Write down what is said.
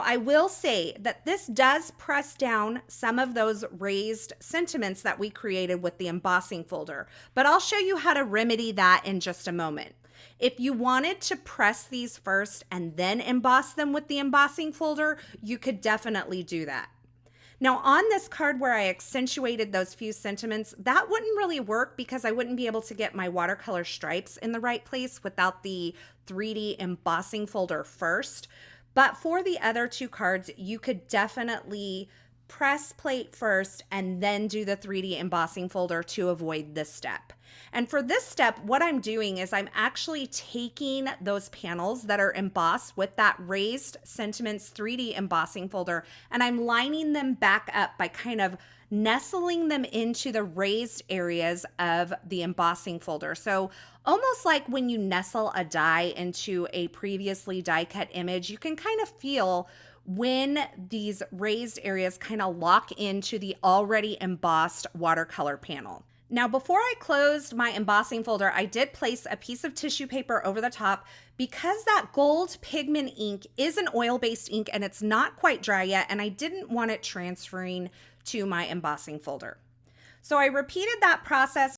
Now, I will say that this does press down some of those raised sentiments that we created with the embossing folder, but I'll show you how to remedy that in just a moment. If you wanted to press these first and then emboss them with the embossing folder, you could definitely do that. Now, on this card where I accentuated those few sentiments, that wouldn't really work because I wouldn't be able to get my watercolor stripes in the right place without the 3D embossing folder first. But for the other two cards, you could definitely press plate first and then do the 3D embossing folder to avoid this step. And for this step, what I'm doing is I'm actually taking those panels that are embossed with that raised sentiments 3D embossing folder, and I'm lining them back up by kind of nestling them into the raised areas of the embossing folder. So almost like when you nestle a die into a previously die cut image, you can kind of feel when these raised areas kind of lock into the already embossed watercolor panel. Now, before I closed my embossing folder, I did place a piece of tissue paper over the top because that gold pigment ink is an oil-based ink and it's not quite dry yet, and I didn't want it transferring to my embossing folder. So I repeated that process